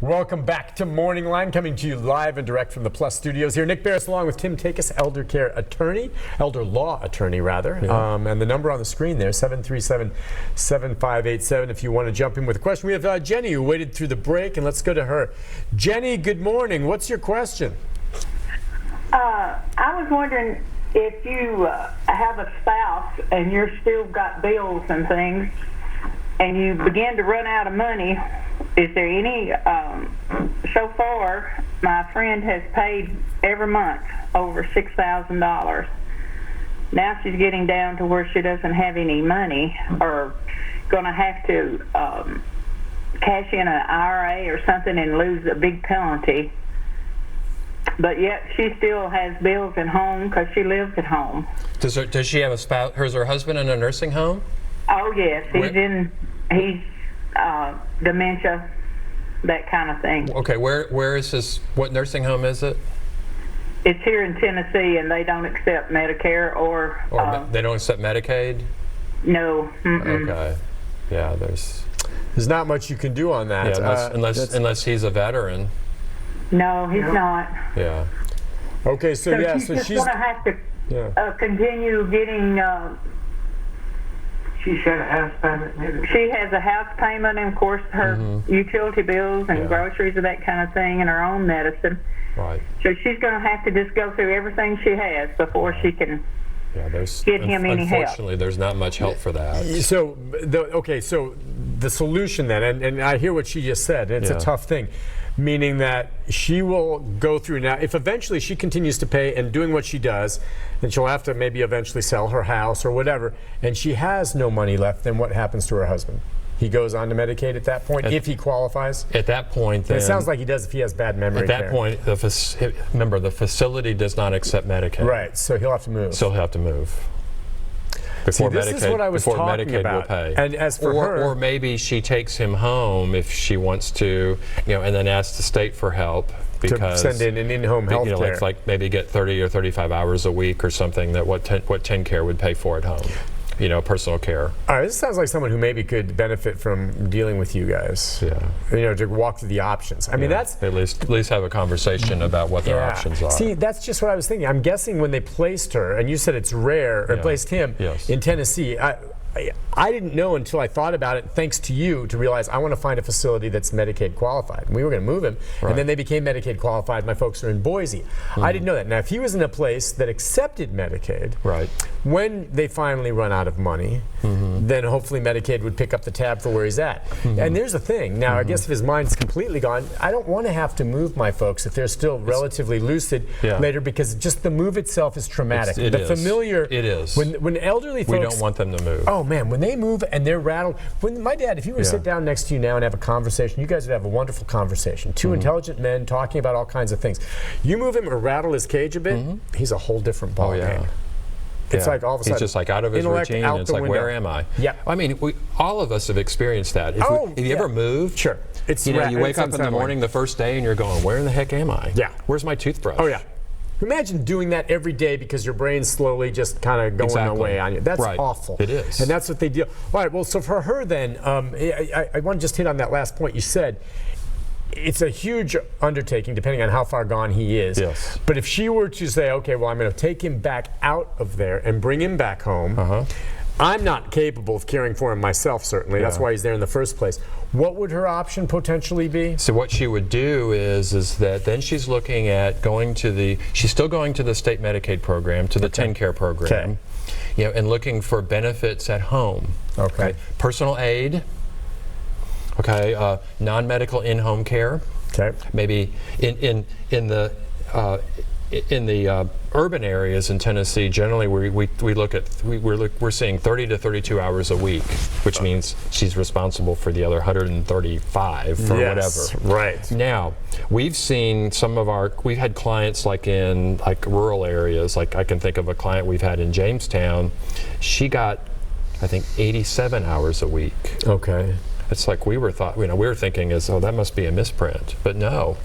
Welcome back to Morning Line, coming to you live and direct from the Plus Studios here. Nick Beres along with Tim Takacs, elder law attorney rather. Yeah. And the number on the screen there, 737-7587, if you want to jump in with a question. We have Jenny who waited through the break, and let's go to her. Jenny, good morning. What's your question? I was wondering if you have a spouse and you're still got bills and things, and you begin to run out of money, is there any, so far, my friend has paid every month over $6,000. Now she's getting down to where she doesn't have any money, or going to have to cash in an IRA or something and lose a big penalty. But yet she still has bills at home because she lives at home. Does she have a spouse? Is her husband in a nursing home? Oh yes, he's dementia, that kind of thing. Okay, where is his? What nursing home is it? It's here in Tennessee, and they don't accept Medicare or they don't accept Medicaid. No. Mm-mm. Okay, yeah. There's not much you can do on that. Yeah, unless he's a veteran. No, he's not. Yeah. Okay, so she's going to have to continue getting. She's got a house payment, maybe. She has a house payment, and of course her utility bills and groceries and that kind of thing, and her own medicine. Right. So she's going to have to just go through everything she has before she can get him any help. Unfortunately, there's not much help for that. So, so the solution then, and I hear what she just said, and it's a tough thing, meaning that she will go through now, if eventually she continues to pay and doing what she does, then she'll have to maybe eventually sell her house or whatever, and she has no money left, then what happens to her husband? He goes on to Medicaid at that point, if he qualifies? At that point, then... It sounds like he does if he has bad memory care. At that point, remember, the facility does not accept Medicaid. Right, so he'll have to move. So he'll have to move. Before this is what I was talking Medicaid about. will pay. And as for her, or maybe she takes him home if she wants to, and then asks the state for help because to send in an in-home health care. Like maybe get 30 or 35 hours a week or something that what 10 Care would pay for at home. Personal care. All right, this sounds like someone who maybe could benefit from dealing with you guys. Yeah. To walk through the options. I mean, that's at least have a conversation about what their options are. See, that's just what I was thinking. I'm guessing when they placed her, and you said it's rare, or placed him in Tennessee. I didn't know until I thought about it, thanks to you, to realize I want to find a facility that's Medicaid qualified. We were going to move him, and then they became Medicaid qualified. My folks are in Boise. I didn't know that. Now, if he was in a place that accepted Medicaid, when they finally run out of money, then hopefully Medicaid would pick up the tab for where he's at. And there's the thing. Now, I guess if his mind's completely gone, I don't want to have to move my folks if they're still relatively lucid later, because just the move itself is traumatic. The familiar. It is. When elderly folks. We don't want them to move. Oh man, when they move and they're rattled. When my dad, if he were to sit down next to you now and have a conversation, you guys would have a wonderful conversation. Two intelligent men talking about all kinds of things. You move him or rattle his cage a bit, he's a whole different ballgame. It's like all of a sudden he's just like out of his routine. And it's like, where am I? Yeah. I mean, all of us have experienced that. Have you ever moved? Sure. It's you wake up in the morning the first day and you're going, where in the heck am I? Yeah. Where's my toothbrush? Oh yeah. Imagine doing that every day because your brain's slowly just kind of going away on you. That's awful. It is. And that's what they deal. All right, well, so for her then, I want to just hit on that last point you said. It's a huge undertaking depending on how far gone he is. Yes. But if she were to say, okay, well, I'm going to take him back out of there and bring him back home, I'm not capable of caring for him myself, certainly. That's why he's there in the first place. What would her option potentially be? So what she would do is that then she's looking at she's still going to the state Medicaid program, to the 10 Care program, and looking for benefits at home. Okay. Personal aid, non-medical in-home care. Okay. Maybe in the urban areas in Tennessee, generally we're seeing 30 to 32 hours a week, which means she's responsible for the other 135 for whatever. Right. Now, we've seen we've had clients in rural areas. Like I can think of a client we've had in Jamestown. She got, I think, 87 hours a week. Okay. It's like we were thinking that must be a misprint, but no.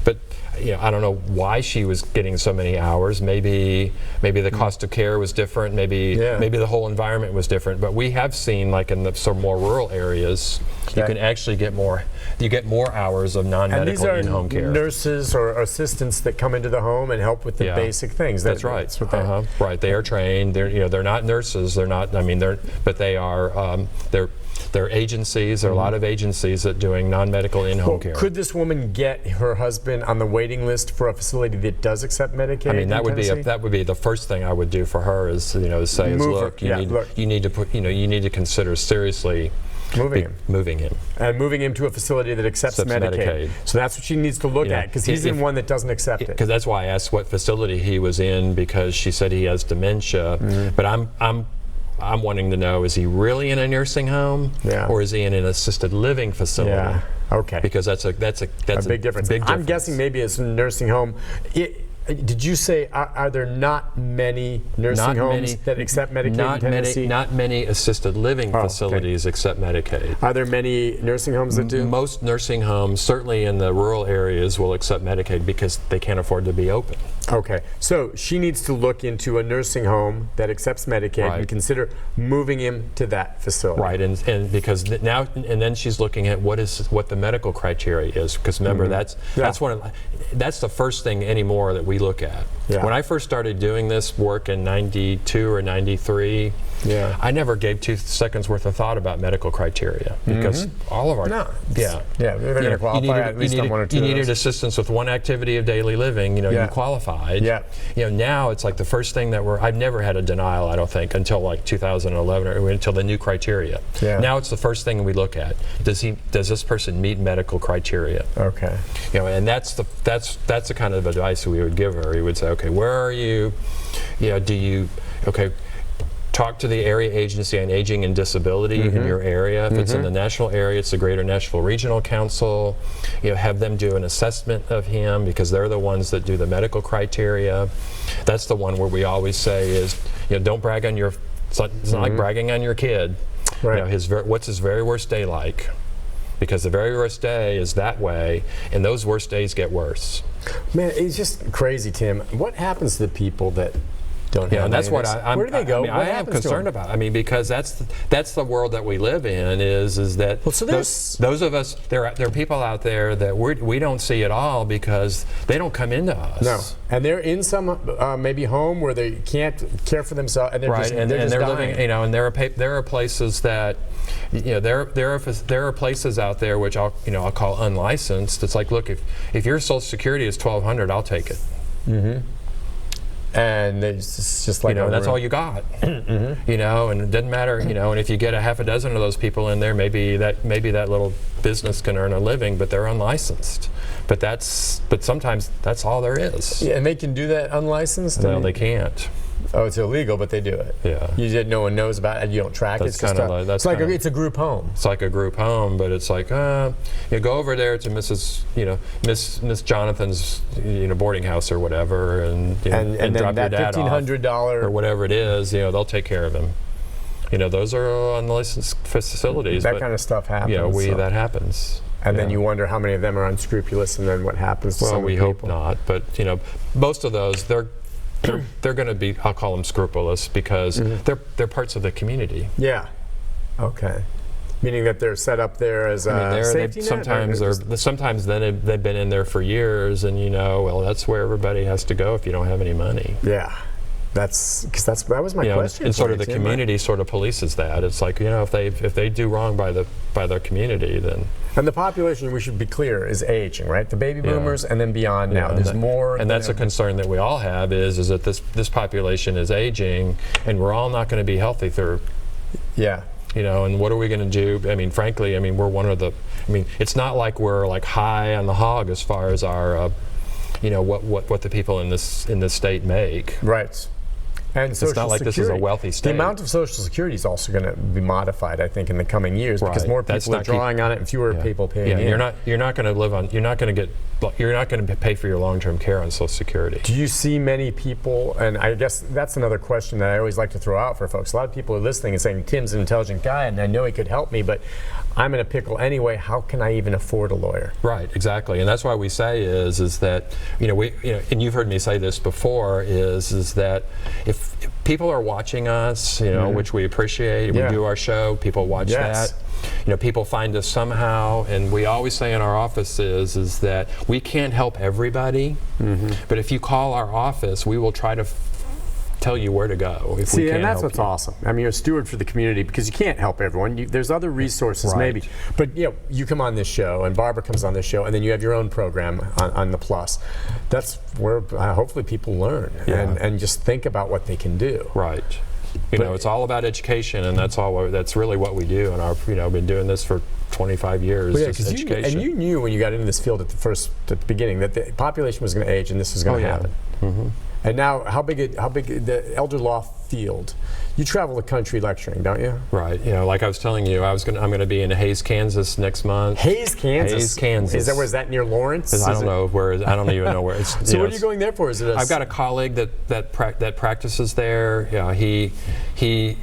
But I don't know why she was getting so many hours. Maybe the cost of care was different. Maybe the whole environment was different. But we have seen, like in the some more rural areas, you can actually get more. You get more hours of non-medical in-home care. Nurses or assistants that come into the home and help with the basic things. That's right. That's what right. They are trained. They're not nurses. They're not. I mean, but they are. There are agencies. There are a lot of agencies that doing non-medical in-home care. Could this woman get her husband on the waiting list for a facility that does accept Medicaid? I mean, that would be the first thing I would do for her is say look, you need to consider seriously moving him to a facility that accepts Medicaid. So that's what she needs to look at, because he's in one that doesn't accept it. Because that's why I asked what facility he was in, because she said he has dementia. But I'm wanting to know, is he really in a nursing home, or is he in an assisted living facility? Yeah. Okay. Because that's a big difference. I'm guessing maybe it's a nursing home. Did you say are there not many nursing homes that accept Medicaid in Tennessee? Not many assisted living facilities accept Medicaid. Are there many nursing homes that do? Most nursing homes, certainly in the rural areas, will accept Medicaid because they can't afford to be open. Okay, so she needs to look into a nursing home that accepts Medicaid and consider moving him to that facility. Right, and because then she's looking at what the medical criteria is, because remember that's the first thing anymore that we look at. Yeah. When I first started doing this work in 92 or 93, I never gave 2 seconds worth of thought about medical criteria, because all of our they're going to qualify at least on one or two. You needed assistance with one activity of daily living. You qualified. Yeah. Now it's like the first thing that I've never had a denial, I don't think, until like 2011 or until the new criteria. Yeah. Now it's the first thing we look at. Does this person meet medical criteria? Okay. And that's the kind of advice we would give her. We would say, okay, where are you? Talk to the area agency on aging and disability in your area. If it's in the national area, it's the Greater Nashville Regional Council. Have them do an assessment of him, because they're the ones that do the medical criteria. That's the one where we always say is, don't brag on your. It's not like bragging on your kid. Right. What's his very worst day like? Because the very worst day is that way, and those worst days get worse. Man, it's just crazy, Tim. What happens to the people that don't have and that's what where do they go? I am concerned about. I mean, because that's the world that we live in. Is that those of us? There are people out there that we don't see at all because they don't come into us. No, and they're in some maybe home where they can't care for themselves, and they're just living. And there are places that. There are places out there which I'll call unlicensed. It's like, look, if your Social Security is $1,200, I'll take it. And it's just like that's all you got. And it doesn't matter. And if you get a half a dozen of those people in there, maybe that little business can earn a living, but they're unlicensed. But sometimes that's all there is. Yeah, and they can do that unlicensed. No, they can't. Oh, it's illegal, but they do it. Yeah. No one knows about it. You don't track it. It's a group home. It's like a group home, but it's like you go over there to Miss Jonathan's boarding house or whatever, and drop your dad off, or whatever it is. They'll take care of him. Those are unlicensed facilities. That kind of stuff happens. That happens. And then you wonder how many of them are unscrupulous, and then what happens to some people. Well, we hope not, but most of those they're going to be, I'll call them scrupulous, because they're parts of the community. Yeah. Okay. Meaning that they're set up there as a safety net? Sometimes they've been in there for years, and that's where everybody has to go if you don't have any money. Yeah. That was my question. And sort of the community sort of polices that. It's like, if they do wrong by their community, then. And the population, we should be clear, is aging, right? The baby boomers, and then beyond now. There's more. And that's a concern that we all have is that this population is aging, and we're all not going to be healthy through. Yeah. And what are we going to do? I mean, frankly, we're one of the. It's not like we're like high on the hog as far as our, what the people in this state make. Right. And it's not like this is a wealthy state. The amount of Social Security is also going to be modified, I think, in the coming years because more people are drawing on it and fewer people paying in. You're not going to live on. You're not going to pay for your long-term care on Social Security. Do you see many people? And I guess that's another question that I always like to throw out for folks. A lot of people are listening and saying, "Tim's an intelligent guy, and I know he could help me, but I'm in a pickle anyway. How can I even afford a lawyer?" Right, exactly, and that's why we say is that and you've heard me say this before is that if people are watching us, which we appreciate, we do our show, people watch that. People find us somehow, and we always say in our office is that we can't help everybody, but if you call our office, we will try to tell you where to go if we can. And that's what's awesome. I mean, you're a steward for the community because you can't help everyone. There's other resources maybe, but you come on this show, and Barbara comes on this show, and then you have your own program on the Plus. That's where hopefully people learn and just think about what they can do. Right. It's all about education, and that's really what we do. And been doing this for 25 years. Well, education. And you knew when you got into this field at the beginning that the population was going to age and this was going to happen. And now, how big the elder law field? You travel the country lecturing, don't you? Right. Like I was telling you, I'm going to be in Hays, Kansas next month. Hays, Kansas. Hays, Kansas. Is that near Lawrence? I don't know where. I don't even know where it's. So what are you going there for? I've got a colleague that practices there. He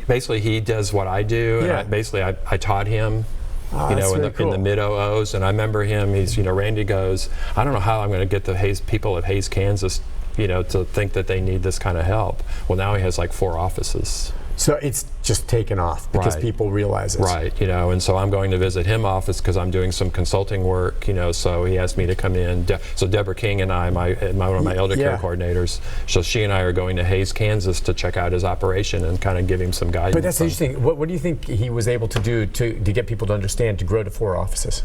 basically he does what I do, and I taught him. In the mid-00s, and I remember him. He's Randy goes, I don't know how I'm going to get the people of Hays, Kansas, to think that they need this kind of help. Well, now he has like 4 offices. So it's just taken off because people realize it. Right, and so I'm going to visit him office because I'm doing some consulting work, so he asked me to come in. So Deborah King and I, one of my elder care coordinators, so she and I are going to Hays, Kansas to check out his operation and kind of give him some guidance. But that's interesting. What do you think he was able to do to get people to understand to grow to 4 offices?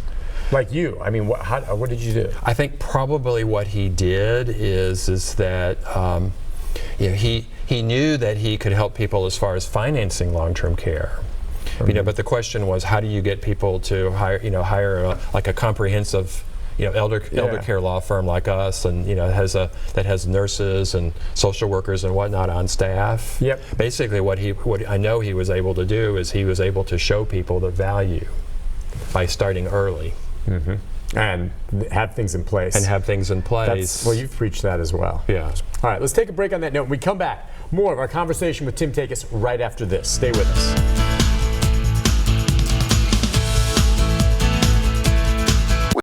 Like you, I mean, what did you do? I think probably what he did is that he knew that he could help people as far as financing long-term care. But the question was, how do you get people to hire a comprehensive elder care law firm like us, and that has nurses and social workers and whatnot on staff. Basically, what I know he was able to do is he was able to show people the value by starting early. And have things in place. Well, you've preached that as well. Yeah. All right, let's take a break on that note. When we come back, more of our conversation with Tim Takacs right after this. Stay with us.